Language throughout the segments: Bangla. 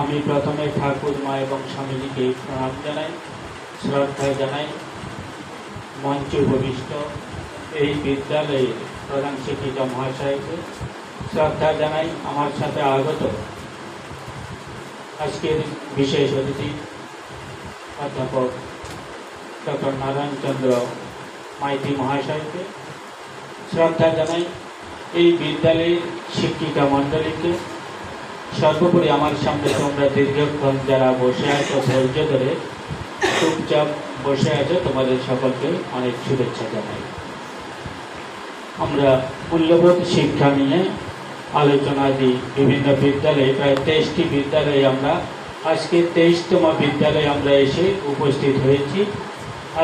আমি প্রথমে ঠাকুর মা এবং স্বামীজিকে প্রণাম জানাই, শ্রদ্ধা জানাই। মঞ্চে উপবিষ্ট এই বিদ্যালয়ের প্রধান শিক্ষিকা মহাশয়কে শ্রদ্ধা জানাই। আমার সাথে আগত আজকের বিশেষ অতিথি অধ্যাপক ডক্টর নারায়ণ চন্দ্র মাইতি মহাশয়কে শ্রদ্ধা জানাই। এই বিদ্যালয়ের শিক্ষিকা মণ্ডলীকে, সর্বোপরি আমার সামনে তোমরা দীর্ঘক্ষণ যারা বসে আছো, ধৈর্য ধরে চুপচাপ বসে আছো, তোমাদের সকলকে অনেক শুভেচ্ছা জানাই। আমরা মূল্যবোধ শিক্ষা নিয়ে আলোচনা দিই বিভিন্ন বিদ্যালয়ে, প্রায় 23টি বিদ্যালয়ে আমরা আজকে 23তম বিদ্যালয়ে আমরা এসে উপস্থিত হয়েছি।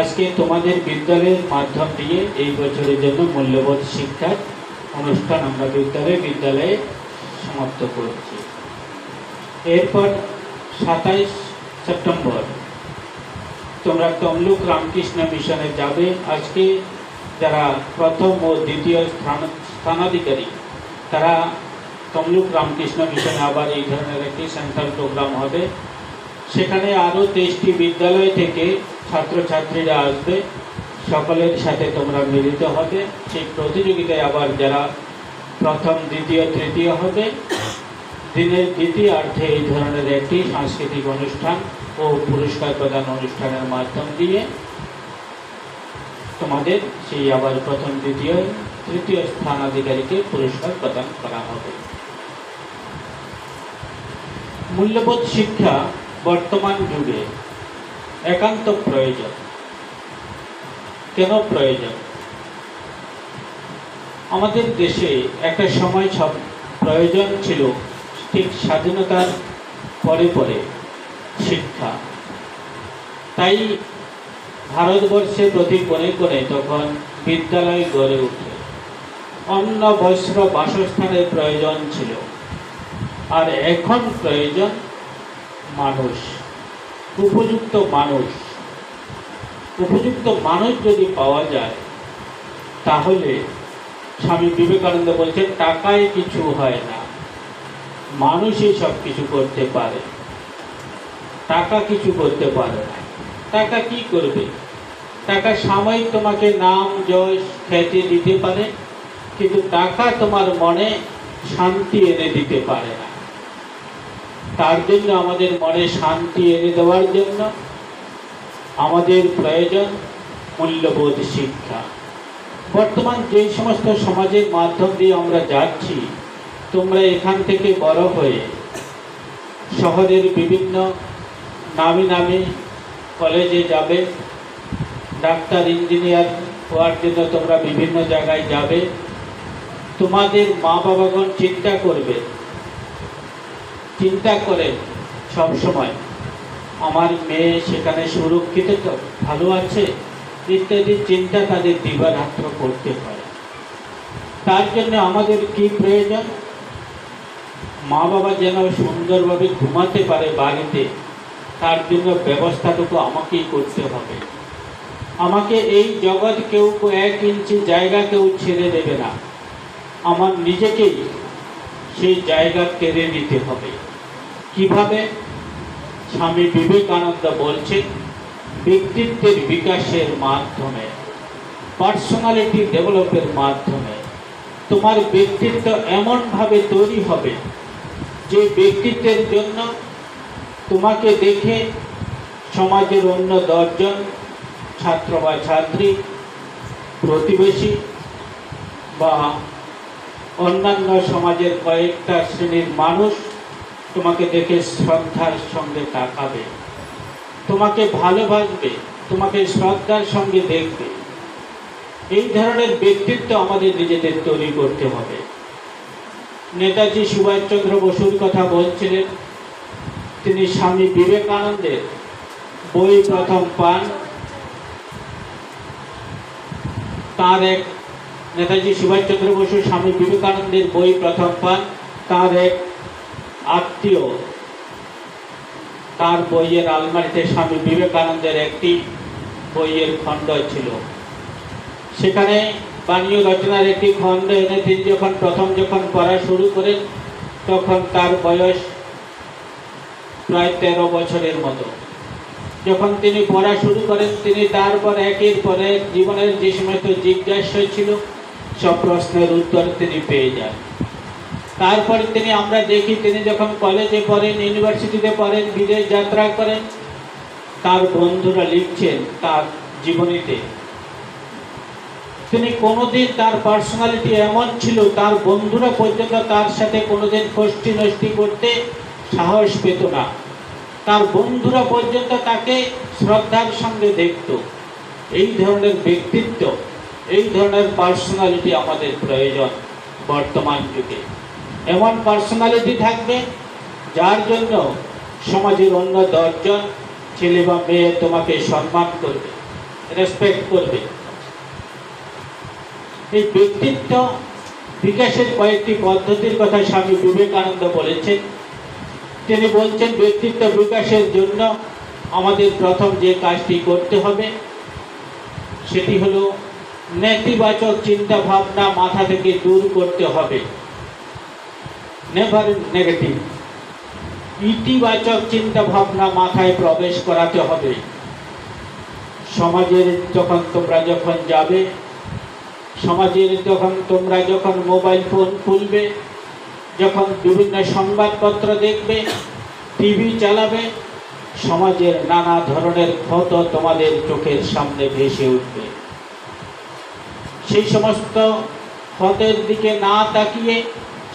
আজকে তোমাদের বিদ্যালয়ের মাধ্যম দিয়ে এই বছরের জন্য মূল্যবোধ শিক্ষার অনুষ্ঠান আমরা বিদ্যালয়ে সমাপ্ত করছি। এরপর 27 সেপ্টেম্বর তোমরা তমলুক রামকৃষ্ণ মিশনে যাবে। আজকে যারা প্রথম ও দ্বিতীয় স্থানাধিকারী তারা তমলুক রামকৃষ্ণ মিশনে আবার এই ধরনের একটি সেন্ট্রাল প্রোগ্রাম হবে। সেখানে আরও 23টি বিদ্যালয় থেকে ছাত্রছাত্রীরা আসবে, সকলের সাথে তোমরা মিলিত হবে। সেই প্রতিযোগিতায় আবার যারা প্রথম দ্বিতীয় তৃতীয় হবে, দিনের দ্বিতীয়ার্ধে এই ধরনের একটি সাংস্কৃতিক অনুষ্ঠান ও পুরস্কার প্রদান অনুষ্ঠানের মাধ্যম দিয়ে তোমাদের সেই আবার প্রথম দ্বিতীয় তৃতীয় স্থানাধিকারীকে পুরস্কার প্রদান করা হবে। মূল্যবোধ শিক্ষা বর্তমান যুগে একান্ত প্রয়োজন। কেন প্রয়োজন? আমাদের দেশে একটা সময় সব প্রয়োজন ছিল ঠিক স্বাধীনতার পরে পরে শিক্ষা। তাই ভারতবর্ষে প্রতি কোণে কোণে তখন বিদ্যালয় গড়ে ওঠে। অন্ন বস্ত্র বাসস্থানের প্রয়োজন ছিল, আর এখন প্রয়োজন মানুষ, উপযুক্ত মানুষ। উপযুক্ত মানুষ যদি পাওয়া যায় তাহলে স্বামী বিবেকানন্দ বলছেন টাকায় কিছু হয় না, মানুষই সব কিছু করতে পারে। টাকা কিছু করতে পারে না। টাকা কি করবে? টাকা সাময়িক তোমাকে নাম যশ খ্যাতি দিতে পারে, কিন্তু টাকা তোমার মনে শান্তি এনে দিতে পারে না। তার জন্য আমাদের মনে শান্তি এনে দেওয়ার জন্য আমাদের প্রয়োজন মূল্যবোধ শিক্ষা। বর্তমান যে সমস্ত সমাজের মাধ্যম দিয়ে আমরা যাচ্ছি, তোমরা এখান থেকে বড় হয়ে শহরের বিভিন্ন নামি নামি কলেজে যাবে, ডাক্তার ইঞ্জিনিয়ার হওয়ার জন্য তোমরা বিভিন্ন জায়গায় যাবে। তোমাদের মা বাবাগণ চিন্তা করবে, চিন্তা করে সব সময় আমার মেয়ে সেখানে সুরক্ষিত তো, ভালো আছে ইত্যাদি চিন্তা তাদের দিবারাত্র করতে পারে। তার জন্য আমাদের কি প্রয়োজন? মা বাবা যেন সুন্দরভাবে ঘুমাতে পারে বাড়িতে, তার জন্য ব্যবস্থাটুকু আমাকেই করতে হবে। আমাকে এই জগৎ কেউ 1 ইঞ্চি জায়গা কেউ ছেড়ে দেবে না, আমার নিজেকেই সেই জায়গা কেড়ে নিতে হবে। কিভাবে? স্বামী বিবেকানন্দ বলছেন ব্যক্তিত্বের বিকাশের মাধ্যমে, পার্সোনালিটি ডেভেলপের মাধ্যমে। তোমার ব্যক্তিত্ব এমনভাবে তৈরি হবে যে ব্যক্তিত্বের জন্য তোমাকে দেখে সমাজের অন্য 10 জন ছাত্র বা ছাত্রী, প্রতিবেশী বা অন্যান্য সমাজের কয়েকটা শ্রেণীর মানুষ তোমাকে দেখে শ্রদ্ধার সঙ্গে তাকাবে, তোমাকে ভালোবাসবে, তোমাকে শ্রদ্ধার সঙ্গে দেখবে। এই ধরনের ব্যক্তিত্ব আমাদের নিজেদের তৈরি করতে হবে। নেতাজি সুভাষচন্দ্র বসুর কথা বলছিলেন, তিনি স্বামী বিবেকানন্দের বই প্রথম পান। নেতাজি সুভাষচন্দ্র বসু স্বামী বিবেকানন্দের বই প্রথম পান। তার এক আত্মীয় তার বইয়ের আলমারিতে স্বামী বিবেকানন্দের একটি বইয়ের খণ্ড ছিল। সেখানে বাণী রচনার একটি খণ্ড এনে তিনি যখন পড়া শুরু করেন, তখন তার বয়স প্রায় 13 বছরের মতো। যখন তিনি পড়া শুরু করেন, তিনি তারপর একের পর এক জীবনের যে সমস্ত জিজ্ঞাসা ছিল সব প্রশ্নের উত্তর তিনি পেয়ে যান। তারপরে আমরা দেখি তিনি যখন কলেজে পড়েন, ইউনিভার্সিটিতে পড়েন, বিদেশ যাত্রা করেন, তার বন্ধুরা লিখছেন তার জীবনীতে তিনি কোনোদিন, তার পার্সোনালিটি এমন ছিল তার বন্ধুরা পর্যন্ত তার সাথে কোনোদিন ফষ্টি নষ্টি করতে সাহস পেত না। তার বন্ধুরা পর্যন্ত তাকে শ্রদ্ধার সঙ্গে দেখত। এই ধরনের ব্যক্তিত্ব, এই ধরনের পার্সোনালিটি আমাদের প্রয়োজন বর্তমান যুগে। এমন পার্সোনালিটি থাকবে যার জন্য সমাজের অন্য 10 জন ছেলে বা মেয়ে তোমাকে সম্মান করবে, রেসপেক্ট করবে। এই ব্যক্তিত্ব বিকাশের কয়েকটি পদ্ধতির কথা স্বামী বিবেকানন্দ বলেছেন। তিনি বলছেন ব্যক্তিত্ব বিকাশের জন্য আমাদের প্রথম যে কাজটি করতে হবে সেটি হলো নেতিবাচক চিন্তা ভাবনা মাথা থেকে দূর করতে হবে। নেভার নেগেটিভ, ইতিবাচক চিন্তা ভাবনা মাথায় প্রবেশ করাতে হবে। সমাজের যখন যাবে, সমাজের যখন মোবাইল ফোন খুলবে, যখন বিভিন্ন সংবাদপত্র দেখবে, টিভি চালাবে, সমাজের নানা ধরনের ক্ষত তোমাদের চোখের সামনে ভেসে উঠবে। সেই সমস্ত ক্ষতের দিকে না তাকিয়ে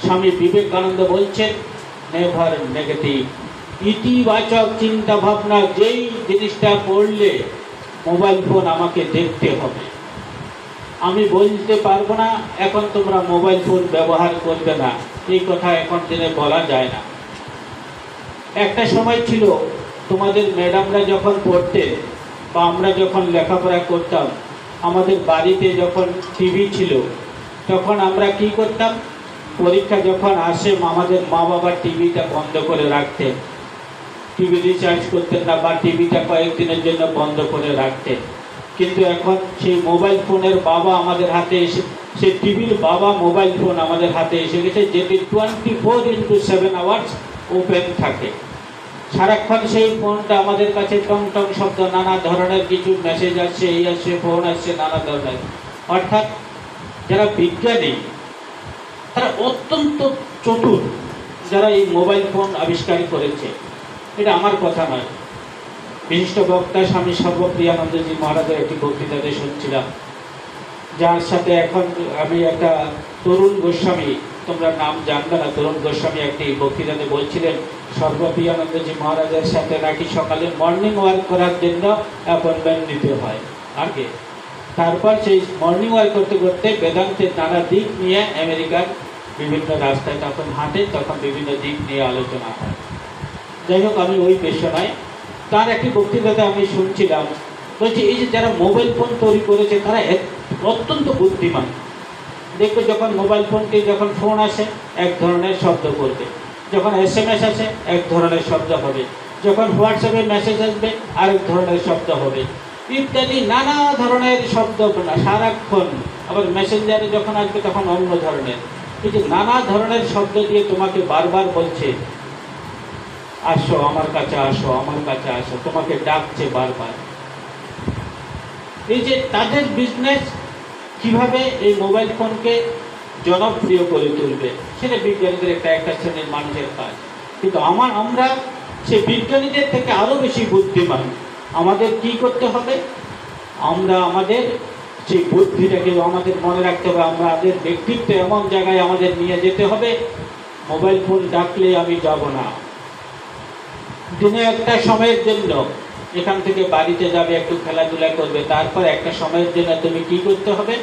স্বামী বিবেকানন্দ বলছেন নেভার নেগেটিভ, ইতিবাচক চিন্তা ভাবনা। যেই জিনিসটা পড়লে মোবাইল ফোন আমাকে দেখতে হবে, আমি বলতে পারবো না এখন তোমরা মোবাইল ফোন ব্যবহার করবে না, এই কথা এখন দিনে বলা যায় না। একটা সময় ছিল তোমাদের ম্যাডামরা যখন পড়তেন বা আমরা যখন লেখাপড়া করতাম, আমাদের বাড়িতে যখন টিভি ছিল তখন আমরা কি করতাম, পরীক্ষা যখন আসে আমাদের মা বাবা টিভিটা বন্ধ করে রাখতেন, টিভি রিচার্জ করতেন না বা টিভিটা কয়েকদিনের জন্য বন্ধ করে রাখতেন। কিন্তু এখন সেই মোবাইল ফোনের বাবা আমাদের হাতে এসে, সেই টিভির বাবা মোবাইল ফোন আমাদের হাতে এসে গেছে, যেটি 24/7 আওয়ার্স ওপেন থাকে। সারাক্ষণ সেই ফোনটা আমাদের কাছে টং টং শব্দ, নানা ধরনের কিছু মেসেজ আসছে, এই আসছে, ফোন আসছে, নানা ধরনের। অর্থাৎ যারা বিজ্ঞানী তারা অত্যন্ত চতুর, যারা এই মোবাইল ফোন আবিষ্কার করেছে। এটা আমার কথা নয়, বিশিষ্ট বক্তা স্বামী সর্বপ্রিয়ানন্দজি মহারাজের একটি বক্তৃতাতে শুনছিলাম, যার সাথে এখন আমি একটা তরুণ গোস্বামী, তোমরা নাম জানবে না, তরুণ গোস্বামী একটি বক্তৃতাতে বলছিলেন সর্বপ্রিয়ানন্দজি মহারাজের সাথে নাকি সকালে মর্নিং ওয়াক করার জন্য অ্যাপয়েন্টমেন্ট নিতে হয় আগে। তারপর সেই মর্নিং ওয়াক করতে করতে বেদান্তের নানা দিক নিয়ে আমেরিকার বিভিন্ন রাস্তায় তখন হাঁটে, তখন বিভিন্ন দিক নিয়ে আলোচনা হয়। যাই হোক, আমি ওই পেশায় তার একটি বক্তৃতাতে আমি শুনছিলাম, বলছি এই যে যারা মোবাইল ফোন তৈরি করেছে তারা অত্যন্ত বুদ্ধিমান। দেখবে যখন মোবাইল ফোনটি, যখন ফোন আসে এক ধরনের শব্দ করবে, যখন SMS আসে এক ধরনের শব্দ হবে, যখন হোয়াটসঅ্যাপে মেসেজ আসবে আরেক ধরনের শব্দ হবে, ইত্যাদি নানা ধরনের শব্দ সারাক্ষণ। আবার মেসেঞ্জারে যখন আসবে তখন অন্য ধরনের। এই যে নানা ধরনের শব্দ দিয়ে তোমাকে বারবার বলছে আসো আমার কাছে, আসো আমার কাছে আসো, তোমাকে ডাকছে বারবার। এই যে তাদের বিজনেস কিভাবে এই মোবাইল ফোনকে জনপ্রিয় করে তুলবে, সেটা বিজ্ঞানীদের একটা শ্রেণীর মানুষের কাজ। কিন্তু আমরা সেই বিজ্ঞানীদের থেকে আরো বেশি বুদ্ধিমান। আমাদের কি করতে হবে, আমরা আমাদের সেই বুদ্ধিটাকে আমাদের মনে রাখতে হবে, আমাদের ব্যক্তিত্ব এমন জায়গায় আমাদের নিয়ে যেতে হবে, মোবাইল ফোন ডাকলে আমি যাব না। দিনে একটা সময়ের জন্য এখান থেকে বাড়িতে যাবে, একটু খেলাধুলা করবে, তারপর একটা সময়ের জন্য তুমি কি করতে হবে,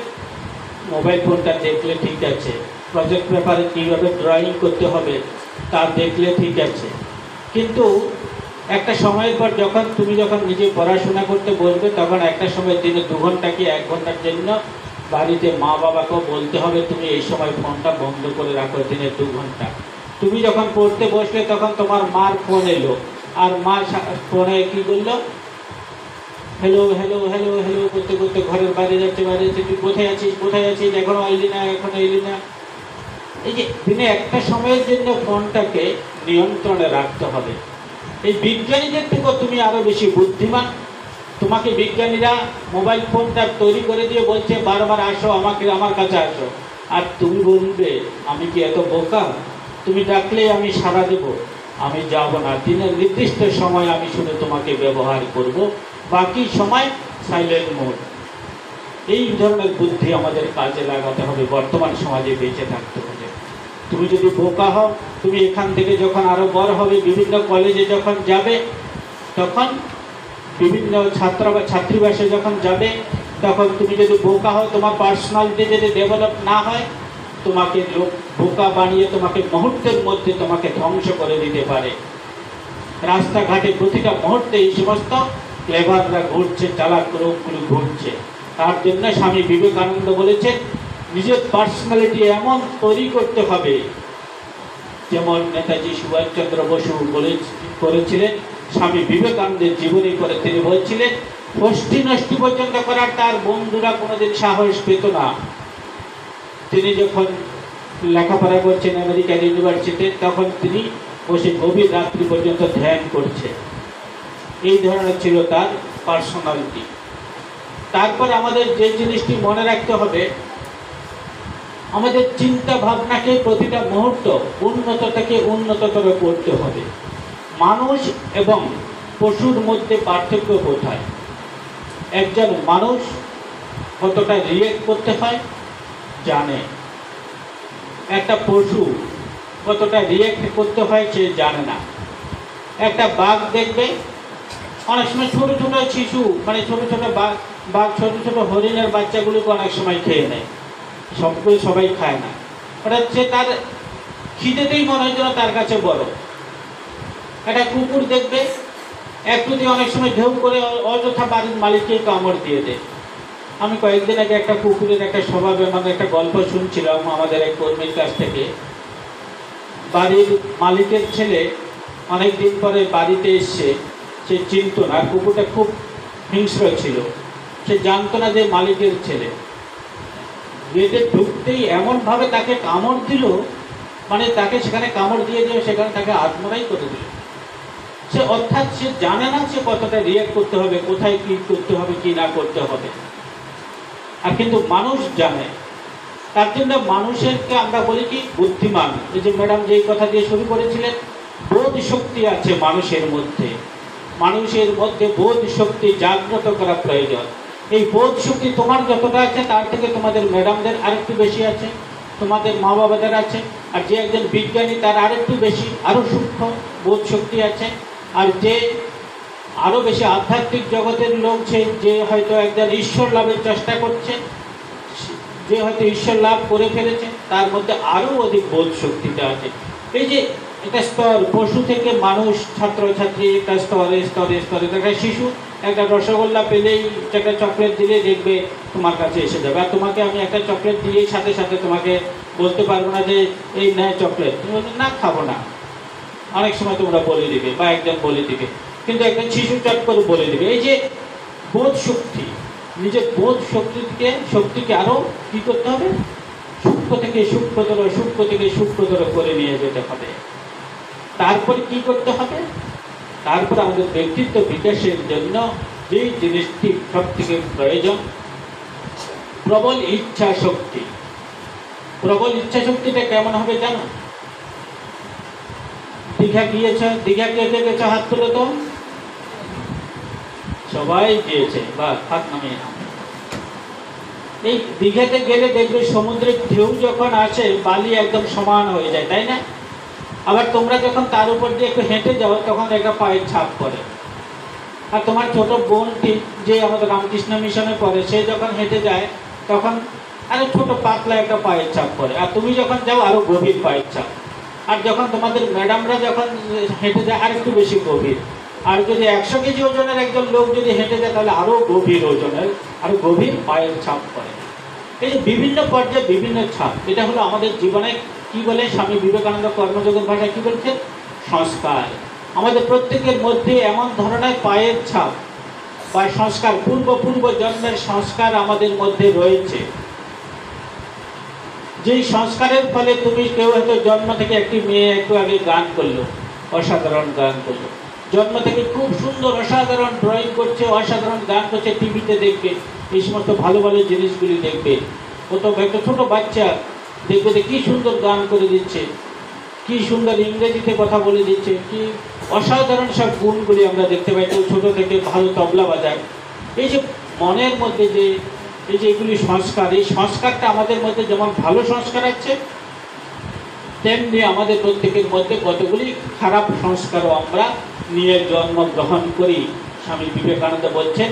মোবাইল ফোনটা দেখলে ঠিক আছে, প্রজেক্ট পেপারে কীভাবে ড্রয়িং করতে হবে তা দেখলে ঠিক আছে। কিন্তু একটা সময়ের পর তুমি যখন নিজে পড়াশোনা করতে বসবে, তখন একটা সময় দিনে 2 ঘন্টা কি 1 ঘন্টার জন্য বাড়িতে মা বাবাকেও বলতে হবে তুমি এই সময় ফোনটা বন্ধ করে রাখো, দিনে 2 ঘন্টা। তুমি যখন পড়তে বসলে তখন তোমার মার ফোন এলো, আর মা ফোনে কি বললো, হ্যালো হ্যালো হ্যালো হ্যালো করতে করতে ঘরের বাইরে যাচ্ছে, তুই কোথায় আছিস, এখনো এলি না, এই যে দিনে একটা সময়ের জন্য ফোনটাকে নিয়ন্ত্রণে রাখতে হবে। এই বিজ্ঞানীদের থেকেও তুমি আরো বেশি বুদ্ধিমান। তোমাকে বিজ্ঞানীরা মোবাইল ফোনটা তৈরি করে দিয়ে বলছে বারবার আসো, আমার কাছে আসো, আর তুমি বলবে আমি কি এত বোকা? তুমি ডাকলে আমি সাড়া দেব? আমি যাব না। দিনের নির্দিষ্ট সময় আমি শুধু তোমাকে ব্যবহার করব, বাকি সময় সাইলেন্ট মোড। এই ধরনের বুদ্ধি আমাদের কাজে লাগাতে হবে বর্তমান সমাজে বেঁচে থাকতে হবে। তুমি যদি বোকা হও, তুমি এখান থেকে যখন আরো বড় হবে, বিভিন্ন কলেজে যখন যাবে, তখন বিভিন্ন ছাত্র বা ছাত্রীবাসে যখন যাবে, তখন তুমি যদি বোকা হও, তোমার পার্সোনালিটি যদি ডেভেলপ না হয়, তোমাকে লোক বোকা বানিয়ে তোমাকে মুহূর্তের মধ্যে তোমাকে ধ্বংস করে দিতে পারে। রাস্তাঘাটে প্রতিটা মুহূর্তে এই সমস্ত ক্লেভাররা ঘুরছে, চালাক লোকগুলো ঘুরছে। তার জন্য স্বামী বিবেকানন্দ বলেছেন নিজের পার্সোনালিটি এমন তৈরি করতে হবে, যেমন নেতাজি সুভাষচন্দ্র বসু করেছিলেন। স্বামী বিবেকানন্দের জীবনী করে তিনি বলছিলেন গোষ্ঠী নষ্টি পর্যন্ত করার তার বন্ধুরা কোনোদিন সাহস পেত না। তিনি যখন লেখাপড়া করছেন আমেরিকান ইউনিভার্সিটিতে, তখন তিনি বসে গভীর রাত্রি পর্যন্ত ধ্যান করছে। এই ধরনের ছিল তার পার্সোনালিটি। তারপর আমাদের যে জিনিসটি মনে রাখতে হবে, আমাদের চিন্তা ভাবনাকে প্রতিটা মুহূর্ত উন্নত থেকে উন্নততর করতে হবে। মানুষ এবং পশুর মধ্যে পার্থক্য কোথায়? একজন মানুষ কতটা রিয়েক্ট করতে হয় জানে, একটা পশু কতটা রিয়েক্ট করতে হয় সে জানে না। একটা বাঘ দেখবে, অনেক সময় ছোট ছোট শিশু, মানে ছোট ছোট বাঘ ছোট ছোট হরিণের বাচ্চাগুলোকে অনেক সময় খেয়ে নেয়। সবগুলো সবাই খায় না, ওটা হচ্ছে তার খিদেতেই মনে হয় যেন তার কাছে বড়। একটা কুকুর দেখবে, একটু দিয়ে অনেক সময় ঢেউ করে অযথা বাড়ির মালিককে কামড় দিয়ে দেয়। আমি কয়েকদিন আগে একটা কুকুরের একটা স্বভাবে মানে একটা গল্প শুনছিলাম আমাদের এক কর্মীর কাছ থেকে। বাড়ির মালিকের ছেলে অনেক দিন পরে বাড়িতে এসছে, সে চিনত না, আর কুকুরটা খুব হিংস্র ছিল। সে জানতো না যে মালিকের ছেলে। গেটে ঢুকতেই এমনভাবে তাকে কামড় দিল, মানে তাকে সেখানে কামড় দিয়ে সেখানে তাকে আত্মরাই করে দিল। সে অর্থাৎ সে জানে না সে কতটা রিয়াক্ট করতে হবে, কোথায় কি করতে হবে কি না করতে হবে। আর কিন্তু মানুষ জানে। তার জন্য মানুষেরকে আমরা বলি কি বুদ্ধিমান। এই যে ম্যাডাম যেই কথা দিয়ে শুরু করেছিলেন, বোধ শক্তি আছে মানুষের মধ্যে। মানুষের মধ্যে বোধ শক্তি জাগ্রত করা প্রয়োজন। এই বোধ শক্তি তোমার যতটা আছে তার থেকে তোমাদের ম্যাডামদের আরেকটু বেশি আছে, তোমাদের মা বাবাদের আছে। আর যে একজন বিজ্ঞানী তার আরেকটু বেশি, আরো সূক্ষ্ম বোধ শক্তি আছে। আর যে আরো বেশি আধ্যাত্মিক জগতের লোক, যে হয়তো একজন ঈশ্বর লাভের চেষ্টা করছে, যে হয়তো ঈশ্বর লাভ করে ফেলেছে, তার মধ্যে আরো অধিক বোধ শক্তিটা আছে। এই যে একটা স্তর, পশু থেকে মানুষ, ছাত্রছাত্রী, একটা স্তরে স্তরে স্তরে। একটা শিশু একটা রসগোল্লা পেলেই, একটা চকলেট দিলে দেখবে তোমার কাছে এসে যাবে। আর তোমাকে আমি একটা চকলেট দিয়েই সাথে সাথে তোমাকে বলতে পারবো না যে এই নেয় চকলেট, তুমি বলবে না খাবো না। অনেক সময় তোমরা বলে দিবে বা একজন বলে দিবে, কিন্তু একজন শিশু চট করে বলে দিবে। এই যে বোধ শক্তি, নিজের বোধ শক্তিকে আরো কি করতে হবে? সূক্ষ্ম থেকে সূক্ষ্মতর, সূক্ষ্ম থেকে সূক্ষ্মতর করে নিয়ে যেতে হবে। তারপরে কি করতে হবে? তারপর আমাদের ব্যক্তিত্ব বিকাশের জন্য যে জিনিসটি সব থেকে প্রয়োজন, প্রবল ইচ্ছা শক্তি। প্রবল ইচ্ছা শক্তিটা কেমন হবে জানো? দীঘা গিয়েছ? দীঘা কে কে গেছ? হাত তুলে তো। সবাই গিয়েছে, বা হাত নামিয়ে নাও। এই দীঘাতে গেলে দেখবে সমুদ্রের ঢেউ যখন আসে বালি একদম সমান হয়ে যায়, তাই না? আবার তোমরা যখন তার উপর দিয়ে একটু হেঁটে যাও তখন একটা পায়ের ছাপ পড়ে। আর তোমার ছোট বোনটি যে আমাদের রামকৃষ্ণ মিশনে পড়ে, সে যখন হেঁটে যায় তখন আরো ছোট পাতলা একটা পায়ের ছাপ পড়ে। আর তুমি যখন যাও আরো গভীর পায়ের ছাপ। আর যখন তোমাদের ম্যাডামরা যখন হেঁটে যায় আর একটু বেশি গভীর। আর যদি 100 কেজি ওজনের একজন লোক যদি হেঁটে যায় তাহলে আরো গভীর ওজনের, আরো গভীর পায়ের ছাপ পড়ে। এই বিভিন্ন পর্যায়ে বিভিন্ন ছাপ। এটা হলো আমাদের জীবনে কি বলে স্বামী বিবেকানন্দ কর্মযোগের ভাষায় কি বলছেন? সংস্কার। আমাদের প্রত্যেকের মধ্যে এমন ধরনের পায়ের ছাপ বা সংস্কার, পূর্ব জন্মের সংস্কার আমাদের মধ্যে রয়েছে। যেই সংস্কারের ফলে তুমি কেউ হয়তো জন্ম থেকে একটি মেয়ে একটু আগে গান করলো, অসাধারণ গান করলো, জন্ম থেকে খুব সুন্দর অসাধারণ ড্রয়িং করছে, অসাধারণ গান করছে, টিভিতে দেখবে এই সমস্ত ভালো ভালো জিনিসগুলি দেখবে। কোথাও একটা ছোটো বাচ্চা দেখবে যে কী সুন্দর গান করে দিচ্ছে, কি সুন্দর ইংরেজিতে কথা বলে দিচ্ছে, কি অসাধারণ সব গুণগুলি আমরা দেখতে পাই। কেউ ছোটো থেকে ভালো তবলা বাজায়। এই যে মনের মধ্যে যে এই যে এগুলি সংস্কার, এই সংস্কারটা আমাদের মধ্যে যেমন ভালো সংস্কার আছে, তেমনি আমাদের প্রত্যেকের মধ্যে কতগুলি খারাপ সংস্কারও আমরা নিয়ে জন্মগ্রহণ করি। স্বামী বিবেকানন্দ বলছেন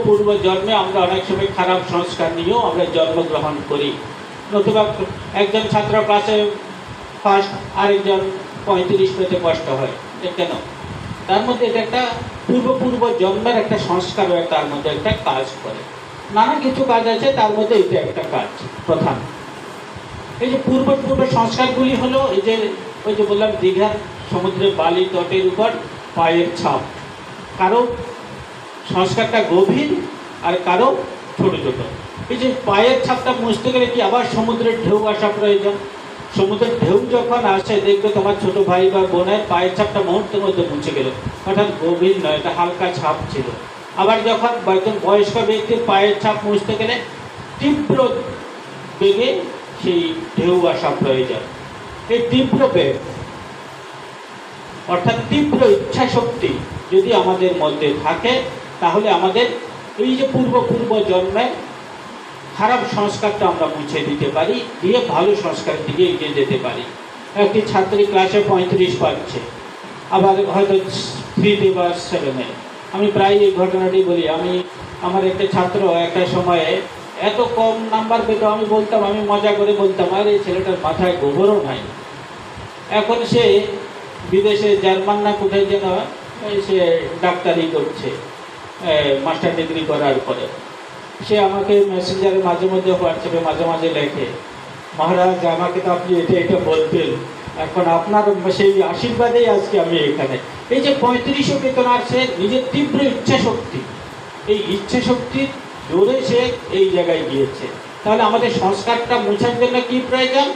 পূর্ব জন্মে আমরা অনেক সময় খারাপ সংস্কার নিয়েও আমরা জন্মগ্রহণ করি। নতুবা একজন ছাত্র ক্লাসে ফার্স্ট, আরেকজন 35 পেতে কষ্ট হয়, কেন? তার মধ্যে এটা একটা পূর্ব জন্মের একটা সংস্কারও তার মধ্যে একটা কাজ করে। নানা কিছু কাজ আছে, তার মধ্যে এটা একটা কাজ প্রধান। এই যে পূর্ব সংস্কারগুলি হলো এই যে ওই যে বললাম দীঘার সমুদ্রের বালি তটের উপর পায়ের ছাপ। কারো সংস্কারটা গভীর আর কারো ছোট ছোট। এই যে পায়ের ছাপটা মুছতে গেলে কি আবার সমুদ্রের ঢেউ আসা প্রয়োজন। সমুদ্রের ঢেউ যখন আসে দেখবে তোমার ছোট ভাই বা বোনের পায়ের ছাপটা মুহূর্তের মধ্যে মুছে গেল, অর্থাৎ গভীর নয়, এটা হালকা ছাপ ছিল। আবার যখন একজন বয়স্ক ব্যক্তির পায়ের ছাপ মুছতে গেলে তীব্র বেগে সেই ঢেউ আসা প্রয়োজন। এই তীব্র বেগ অর্থাৎ তীব্র ইচ্ছা শক্তি যদি আমাদের মধ্যে থাকে, তাহলে আমাদের এই যে পূর্ব জন্মে খারাপ সংস্কারটা আমরা মুছে দিতে পারি, দিয়ে ভালো সংস্কারের দিকে এগিয়ে যেতে পারি। একটি ছাত্রী ক্লাসে 35 পাচ্ছে, আবার হয়তো 3তে বা 7-এ। আমি প্রায় এই ঘটনাটি বলি। আমার একটা ছাত্র একটা সময়ে এত কম নাম্বার পেত, আমি বলতাম, আমি মজা করে বলতাম, আর এই ছেলেটার মাথায় গোবরও নাই। এখন সে বিদেশে জার্মান না কোথায় যেন সে ডাক্তারি করছে, মাস্টার ডিগ্রি করার পরে। সে আমাকে মেসেঞ্জারে মাঝে মধ্যে, হোয়াটসঅ্যাপে মাঝে মাঝে লেখে, মহারাজ আমাকে তো আপনি এটা বলতেন, এখন আপনার সেই আশীর্বাদেই আজকে আমি এখানে। এই যে 35 বেতন আর সে নিজের তীব্র ইচ্ছা শক্তি, এই ইচ্ছা শক্তির জোরে সে এই জায়গায় গিয়েছে। তাহলে আমাদের সংস্কারটা মোছার জন্য কি প্রয়োজন?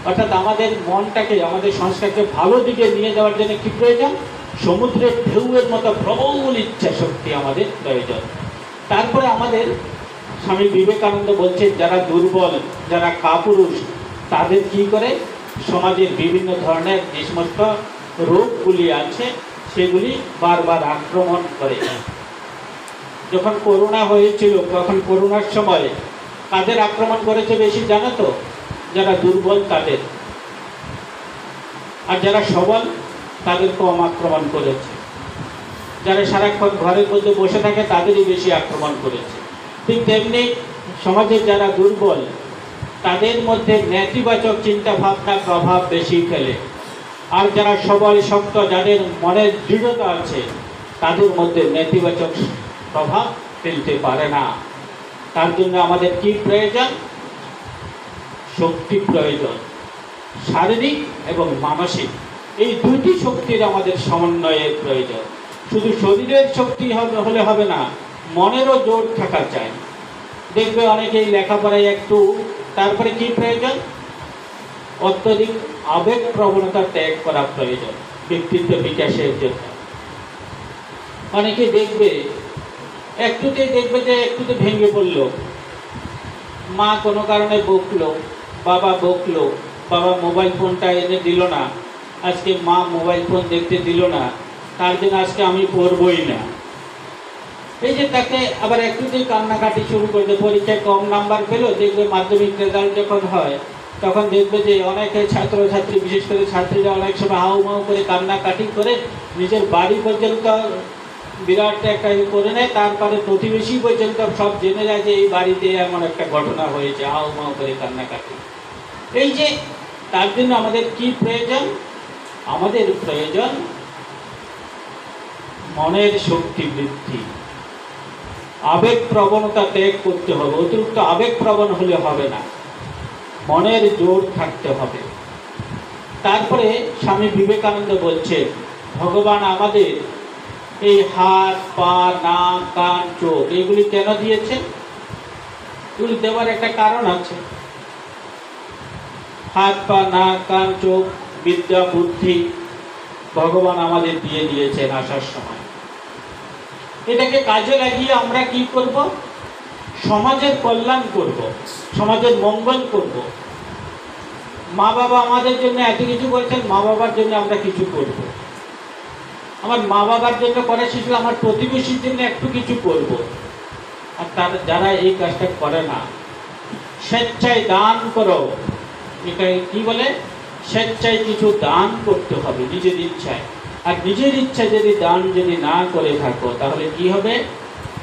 অর্থাৎ আমাদের মনটাকে, আমাদের সংস্কারকে ভালো দিকে নিয়ে যাওয়ার জন্য কি প্রয়োজন? সমুদ্রের ঢেউয়ের মতো প্রবল ইচ্ছা শক্তি আমাদের প্রয়োজন। তারপরে আমাদের স্বামী বিবেকানন্দ বলছেন যারা দুর্বল, যারা কাপুরুষ, তাদের কি করে সমাজের বিভিন্ন ধরনের যে সমস্ত রোগগুলি আছে সেগুলি বারবার আক্রমণ করে। যখন করোনা হয়েছিল, তখন করোনার সময় কাদের আক্রমণ করেছে বেশি জানো তো? যারা দুর্বল তাদের, আর যারা সবল তাদের কম আক্রমণ করেছে। যারা সারাক্ষণ ঘরের মধ্যে বসে থাকে তাদেরই বেশি আক্রমণ করেছে। ঠিক তেমনি সমাজের যারা দুর্বল তাদের মধ্যে নেতিবাচক চিন্তা ভাবনার প্রভাব বেশি ফেলে। আর যারা সবল শক্ত, যাদের মনের দৃঢ়তা আছে, তাদের মধ্যে নেতিবাচক প্রভাব ফেলতে পারে না। তার জন্য আমাদের কি প্রয়োজন? শক্তি প্রয়োজন, শারীরিক এবং মানসিক। এই দুটি শক্তির আমাদের সমন্বয়ের প্রয়োজন। শুধু শরীরের শক্তি হলে হবে না, মনেরও জোর থাকা চাই। দেখবে অনেকেই লেখাপড়ায় একটু, তারপরে কি প্রয়োজন? অত্যধিক আবেগ প্রবণতা ত্যাগ করা প্রয়োজন ব্যক্তিত্ব বিকাশের জন্য। অনেকে দেখবে একটুতেই দেখবে যে একটুতে ভেঙে পড়লো, মা কোনো কারণে বকলো, বাবা বকলো, বাবা মোবাইল ফোনটা এনে দিল না, আজকে মা মোবাইল ফোন দেখতে দিল না, তার জন্য আজকে আমি পড়বই না। এই যে তাকে আবার একটুতেই কান্নাকাটি শুরু করবে। পরীক্ষায় কম নাম্বার পেলো, দেখবে মাধ্যমিক রেজাল্ট যখন হয় তখন দেখবে যে অনেকে ছাত্রছাত্রী, বিশেষ করে ছাত্রীরা অনেক সময় হাউমাউ করে কান্নাকাটি করে নিজের বাড়ি পর্যন্ত বিরাট একটা করে নেয়। তারপরে প্রতিবেশী পর্যন্ত সব জেনে যায় যে এই বাড়িতে এমন একটা ঘটনা হয়েছে, হাউমাউ করে কান্নাকাটি। এই যে তার জন্য আমাদের কি প্রয়োজন? আমাদের প্রয়োজন মনের শক্তি বৃদ্ধি, আবেগ প্রবণতা ত্যাগ করতে হবে। অতিরিক্ত আবেগ প্রবণ হলে হবে না, মনের জোর থাকতে হবে। তারপরে স্বামী বিবেকানন্দ বলছেন ভগবান আমাদের এই হাত, পা, নাক, কান, চোখ এগুলি কেন দিয়েছেন? এগুলি দেওয়ার একটা কারণ আছে। হাত পা নাক কান চোখ বিদ্যা বুদ্ধি ভগবান আমাদের দিয়ে দিয়েছেন আসার সময়। এটাকে কাজে লাগিয়ে আমরা কি করব? সমাজের কল্যাণ করব, সমাজের মঙ্গল করব। মা বাবা আমাদের জন্য এত কিছু করেছেন, মা বাবার জন্য আমরা কিছু করব। আমার মা বাবার জন্য করা শেষ হলে আমার প্রতিবেশীর জন্য একটু কিছু করব। আর তার যারা এই কাজটা করে না, স্বেচ্ছায় দান করো, এটা কি বলে? স্বেচ্ছায় কিছু দান করতে হবে নিজের ইচ্ছায়। আর নিজের ইচ্ছায় যদি দান যদি না করে থাকো, তাহলে কি হবে?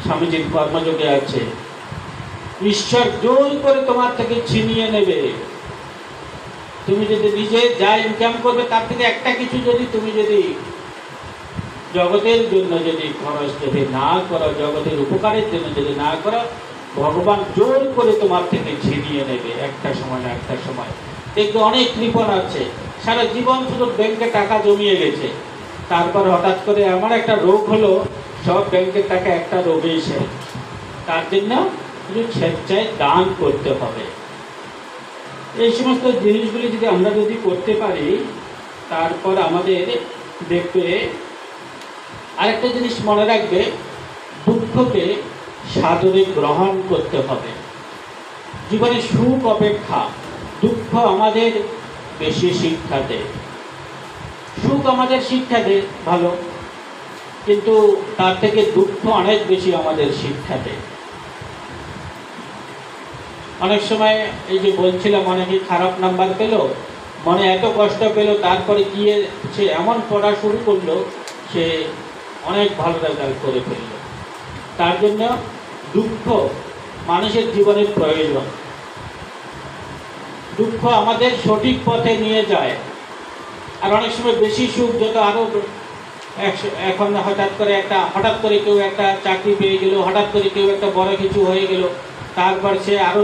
স্বামীজির কর্মযোগে আছে, ঈশ্বর জোর করে তোমার থেকে ছিনিয়ে নেবে। তুমি যদি নিজে যা ইনকাম করবে তার থেকে একটা কিছু যদি তুমি যদি জগতের জন্য যদি খরচ যদি না করো, জগতের উপকারের জন্য যদি না করো, ভগবান জোর করে তোমার থেকে ছিনিয়ে নেবে একটা সময় না একটা সময়। দেখবে অনেক কৃপণ আছে, সারা জীবন শুধু ব্যাংকে টাকা জমিয়ে গেছে, তারপর হঠাৎ করে এমন একটা রোগ হলো, সব ব্যাংকের টাকা একটা রোগেই শেষ। তার জন্য স্বেচ্ছায় দান করতে হবে। এই সমস্ত জিনিসগুলি যদি আমরা যদি করতে পারি, তারপর আমাদের দেখবে আরেকটা জিনিস মনে রাখবে, দুঃখকে সাদরে গ্রহণ করতে হবে। জীবনে সুখ অপেক্ষা দুঃখ আমাদের বেশি শিক্ষা দেয়। সুখ আমাদের শিক্ষা দেয় ভালো, কিন্তু তার থেকে দুঃখ অনেক বেশি আমাদের শিক্ষা দেয়। অনেক সময় এই যে বলছিলাম, অনেকে খারাপ নাম্বার পেল, মনে এত কষ্ট পেল, তারপরে গিয়ে সে এমন পড়া শুরু করলো, সে অনেক ভালো রেজাল্ট করে ফেলল। তার জন্য দুঃখ মানুষের জীবনের প্রয়োজন। দুঃখ আমাদের সঠিক পথে নিয়ে যায়। আর অনেক সময় বেশি সুখ যত আরো এখন হঠাৎ করে কেউ একটা চাকরি পেয়ে গেল, হঠাৎ করে কেউ একটা বড় কিছু হয়ে গেল, তারপর সে আরো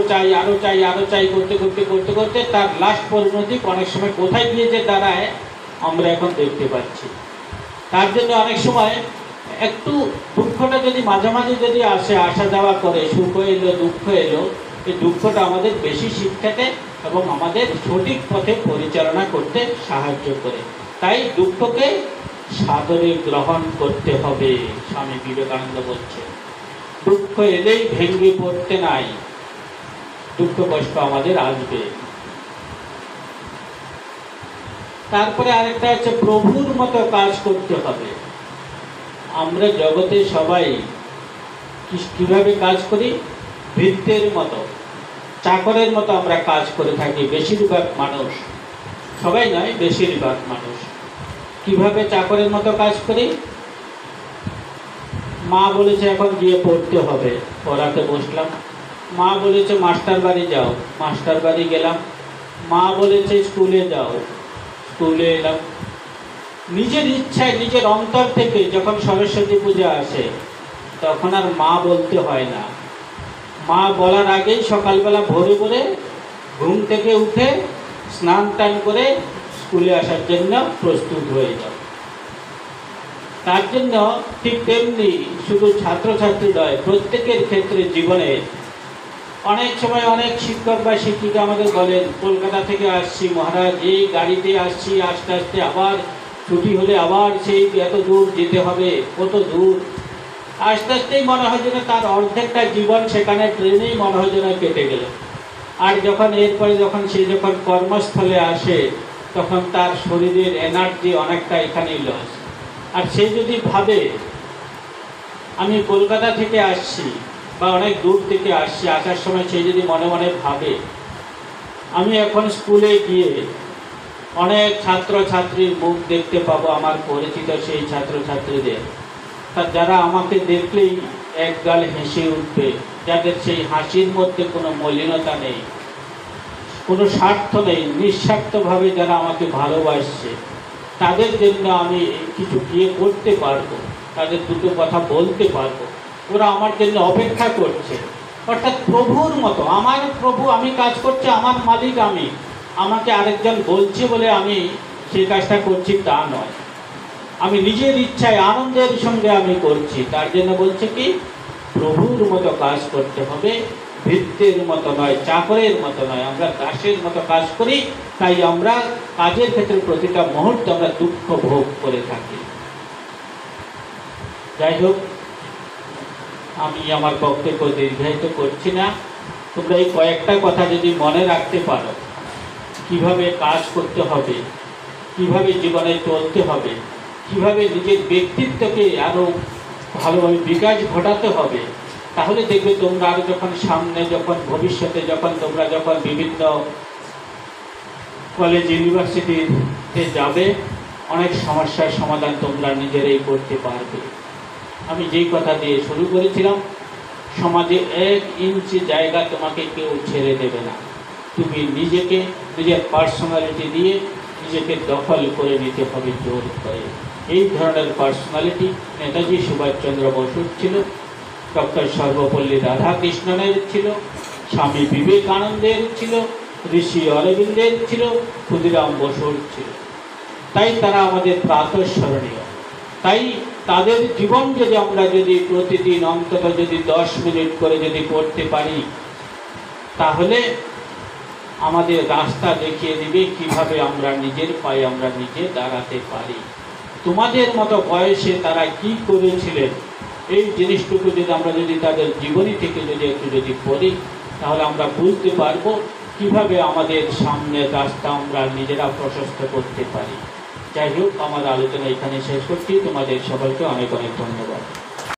চাই করতে করতে করতে করতে তার লাস্ট পরিণতি অনেক সময় কোথায় গিয়ে যে দাঁড়ায় আমরা এখন দেখতে পাচ্ছি। তার জন্য অনেক সময় একটু দুঃখটা যদি মাঝে মাঝে যদি আসা যাওয়া করে, সুখ এলো দুঃখ এলো, এই দুঃখটা আমাদের বেশি শিক্ষা দেয় এবং আমাদের সঠিক পথে পরিচালনা করতে সাহায্য করে। তাই দুঃখকে সাদরে গ্রহণ করতে হবে। স্বামী বিবেকানন্দ বলছে, দুঃখ এলেই ভেঙে পড়তে নাই, দুঃখ কষ্ট আমাদের আসবে। তারপরে আরেকটা হচ্ছে প্রভুর মতো কাজ করতে হবে। আমরা জগতে সবাই কিভাবে কাজ করি? ভৃত্যের মতো, চাকরের মতো আমরা কাজ করে থাকি বেশিরভাগ মানুষ, সবাই নয় বেশিরভাগ মানুষ। কিভাবে চাকরের মতো কাজ করি? মা বলেছে এখন গিয়ে পড়তে হবে, পড়াতে বসলাম। মা বলেছে মাস্টার বাড়ি যাও, মাস্টার বাড়ি গেলাম। মা বলেছে স্কুলে যাও, স্কুলে এলাম। নিজের ইচ্ছায় নিজের অন্তর থেকে যখন সরস্বতী পূজা আসে, তখন আর মা বলতে হয় না। মা বলার আগেই সকালবেলা ভোরে ভোরে ঘুম থেকে উঠে স্নান টান করে স্কুলে আসার জন্য প্রস্তুত হয়ে যাও। তার জন্য ঠিক তেমনি শুধু ছাত্রছাত্রী নয়, প্রত্যেকের ক্ষেত্রে জীবনে অনেক সময় অনেক শিক্ষক বা শিক্ষিকা আমাদের বলেন, কলকাতা থেকে আসছি মহারাজ, এই গাড়িতে আসছি, আস্তে আস্তে আবার ছুটি হলে আবার সেই এত দূর যেতে হবে, কত দূর। আস্তে আস্তেই মনে হয় যেন তার অর্ধেকটা জীবন সেখানে ট্রেনেই মনে হয় যেন কেটে গেল। আর যখন এরপরে সে যখন কর্মস্থলে আসে, তখন তার শরীরের এনার্জি অনেকটা এখানেই লস। আর সে যদি ভাবে আমি কলকাতা থেকে আসছি বা অনেক দূর থেকে আসছি, আসার সময় সে যদি মনে মনে ভাবে আমি এখন স্কুলে গিয়ে অনেক ছাত্রছাত্রীর মুখ দেখতে পাবো, আমার পরিচিত সেই ছাত্রছাত্রীদের, যারা আমাকে দেখলেই একগাল হেসে উঠবে, যাদের সেই হাসির মধ্যে কোনো মলিনতা নেই, কোনো স্বার্থ নেই, নিঃস্বার্থভাবে যারা আমাকে ভালোবাসছে, তাদের জন্য আমি কিছু গিয়ে করতে পারবো, তাদের দুটো কথা বলতে পারবো, ওরা আমার জন্য অপেক্ষা করছে। অর্থাৎ প্রভুর মতো, আমার প্রভু, আমি কাজ করছি, আমার মালিক আমি, আমাকে আরেকজন বলছে বলে আমি সেই কাজটা করছি তা নয়, আমি নিজের ইচ্ছায় আনন্দের সঙ্গে আমি করছি। তার জন্য বলছে কি, প্রভুর মতো কাজ করতে হবে, ভৃত্যের মতো নয়, চাকরের মতো নয়, আমরা দাসের মতো কাজ করি। তাই আমরা কাজের ক্ষেত্রে প্রতিটা মুহূর্তে আমরা দুঃখ ভোগ করে থাকি। যাই হোক, আমি আমার বক্তব্য দীর্ঘায়িত করছি না। তোমরা এই কয়েকটা কথা যদি মনে রাখতে পারো, কিভাবে কাজ করতে হবে, কিভাবে জীবনে চলতে হবে, কিভাবে নিজের ব্যক্তিত্বকে আরো ভালোভাবে বিকাশ ঘটাতে হবে, তাহলে দেখবে তোমরা আরো যখন সামনে, যখন ভবিষ্যতে, যখন বিভিন্ন কলেজ ইউনিভার্সিটিতে যাবে, অনেক সমস্যার সমাধান তোমরা নিজেরাই করতে পারবে। আমি যেই কথা দিয়ে শুরু করেছিলাম, সমাজে 1 ইঞ্চি জায়গা তোমাকে কেউ ছেড়ে দেবে না। তুমি নিজেকে, নিজের পার্সোনালিটি দিয়ে নিজেকে দখল করে নিতে হবে জোর করে। এই ধরনের পার্সোনালিটি নেতাজি সুভাষচন্দ্র বসুর ছিল, ডক্টর সর্বপল্লী রাধাকৃষ্ণনের ছিল, স্বামী বিবেকানন্দের ছিল, ঋষি অরবিন্দের ছিল, ক্ষুদিরাম বসুর ছিল। তাই তারা আমাদের প্রাতঃস্মরণীয়। তাই তাদের জীবন আমরা যদি প্রতিদিন অন্তত যদি 10 মিনিট করে যদি পড়তে পারি, তাহলে আমাদের রাস্তা দেখিয়ে দিবে কিভাবে আমরা নিজের পায়ে আমরা নিজে দাঁড়াতে পারি। তোমাদের মতো বয়সে তারা কি করেছিলেন, এই জিনিসটুকু আমরা যদি তাদের জীবনী থেকে একটু পড়ি, তাহলে আমরা বুঝতে পারবো কিভাবে আমাদের সামনের রাস্তা আমরা নিজেরা প্রশস্ত করতে পারি। যাই হোক, আমার আলোচনা এখানে শেষ করছি। তোমাদের সকলকে অনেক অনেক ধন্যবাদ।